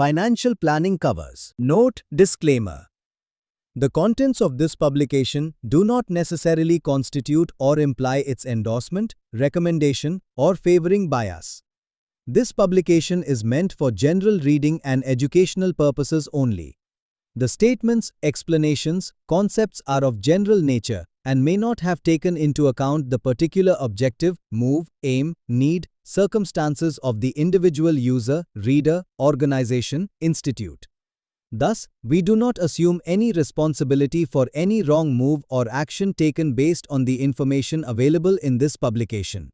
Financial planning covers. Note: disclaimer. The contents of this publication do not necessarily constitute or imply its endorsement, recommendation, or favoring bias. This publication is meant for general reading and educational purposes only. The statements, explanations, concepts are of general nature and may not have taken into account the particular objective, move, aim, need, circumstances of the individual user, reader, organization, institute. Thus, we do not assume any responsibility for any wrong move or action taken based on the information available in this publication.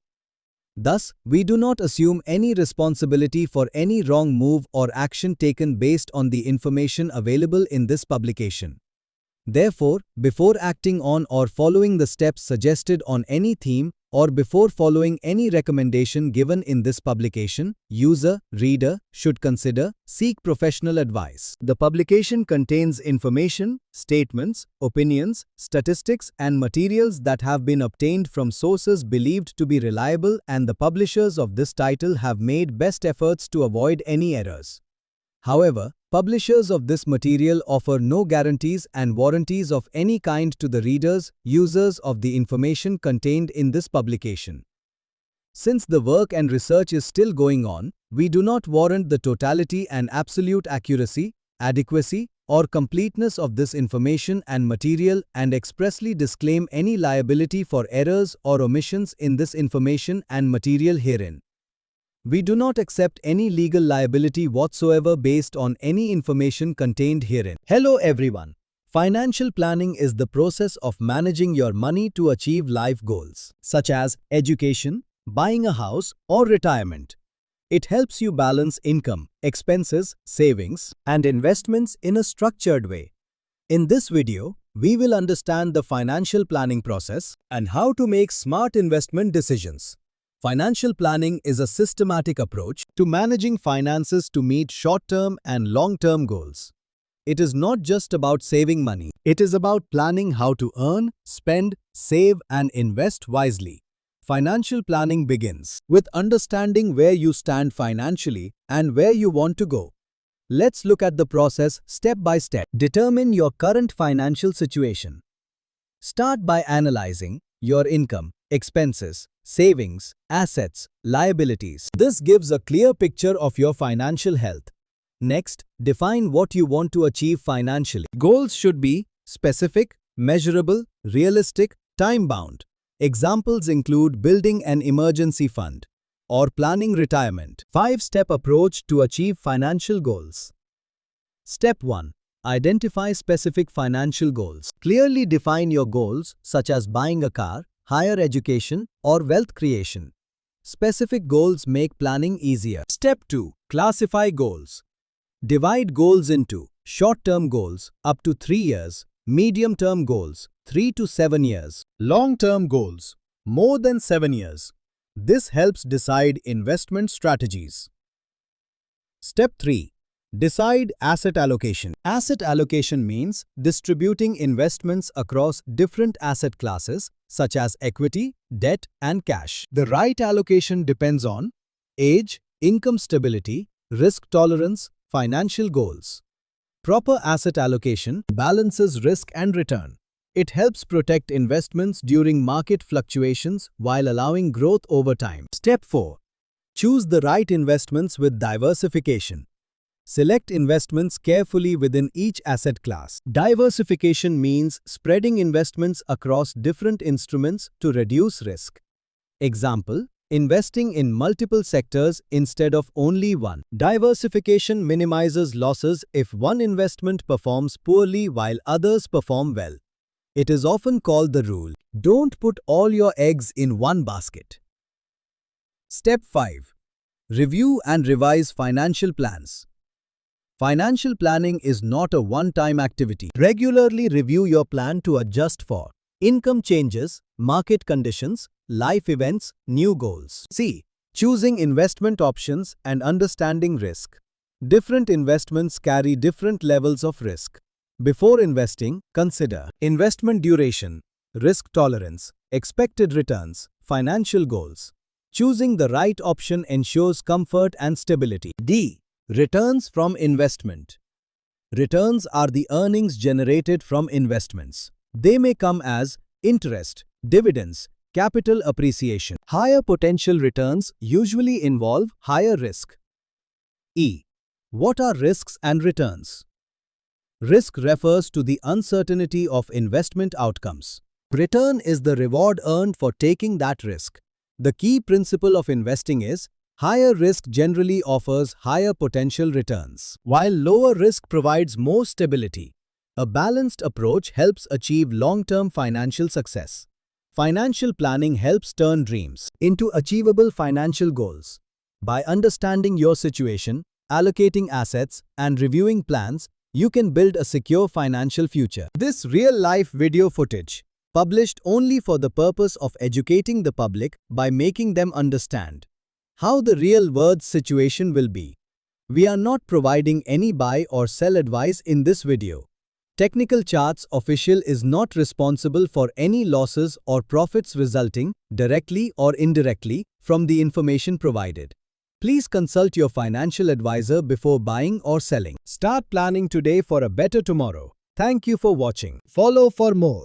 Thus, we do not assume any responsibility for any wrong move or action taken based on the information available in this publication. Therefore, before acting on or following the steps suggested on any theme, or before following any recommendation given in this publication, user, reader should consider, seek professional advice. The publication contains information, statements, opinions, statistics, and materials that have been obtained from sources believed to be reliable, and the publishers of this title have made best efforts to avoid any errors. However, publishers of this material offer no guarantees and warranties of any kind to the readers, users of the information contained in this publication. Since the work and research is still going on, we do not warrant the totality and absolute accuracy, adequacy, or completeness of this information and material, and expressly disclaim any liability for errors or omissions in this information and material herein. We do not accept any legal liability whatsoever based on any information contained herein. Hello everyone. Financial planning is the process of managing your money to achieve life goals, such as education, buying a house, or retirement. It helps you balance income, expenses, savings, and investments in a structured way. In this video, we will understand the financial planning process and how to make smart investment decisions. Financial planning is a systematic approach to managing finances to meet short-term and long-term goals. It is not just about saving money. It is about planning how to earn, spend, save, and invest wisely. Financial planning begins with understanding where you stand financially and where you want to go. Let's look at the process step by step. Determine your current financial situation. Start by analyzing your income, expenses, savings, assets, liabilities. This gives a clear picture of your financial health. Next, define what you want to achieve financially. Goals should be specific, measurable, realistic, time-bound. Examples include building an emergency fund or planning retirement. 5-step approach to achieve financial goals. Step 1. Identify specific financial goals. Clearly define your goals, such as buying a car, higher education, or wealth creation. Specific goals make planning easier. Step 2. Classify goals. Divide goals into short-term goals up to 3 years, medium-term goals 3 to 7 years, long-term goals more than 7 years. This helps decide investment strategies. Step 3. Decide asset allocation. Asset allocation means distributing investments across different asset classes such as equity, debt, and cash. The right allocation depends on age, income stability, risk tolerance, financial goals. Proper asset allocation balances risk and return. It helps protect investments during market fluctuations while allowing growth over time. Step 4. Choose the right investments with diversification. Select investments carefully within each asset class. Diversification means spreading investments across different instruments to reduce risk. Example: investing in multiple sectors instead of only one. Diversification minimizes losses if one investment performs poorly while others perform well. It is often called the rule: don't put all your eggs in one basket. Step 5. Review and revise financial plans. Financial planning is not a one-time activity. Regularly review your plan to adjust for income changes, market conditions, life events, new goals. C. Choosing investment options and understanding risk. Different investments carry different levels of risk. Before investing, consider investment duration, risk tolerance, expected returns, financial goals. Choosing the right option ensures comfort and stability. D. Returns from investment. Returns are the earnings generated from investments. They may come as interest, dividends, capital appreciation. Higher potential returns usually involve higher risk. E. What are risks and returns? Risk refers to the uncertainty of investment outcomes. Return is the reward earned for taking that risk. The key principle of investing is higher risk generally offers higher potential returns, while lower risk provides more stability. A balanced approach helps achieve long-term financial success. Financial planning helps turn dreams into achievable financial goals. By understanding your situation, allocating assets, and reviewing plans, you can build a secure financial future. This real-life video footage, published only for the purpose of educating the public by making them understand how the real-world situation will be. We are not providing any buy or sell advice in this video. Technical Charts Official is not responsible for any losses or profits resulting, directly or indirectly, from the information provided. Please consult your financial advisor before buying or selling. Start planning today for a better tomorrow. Thank you for watching. Follow for more.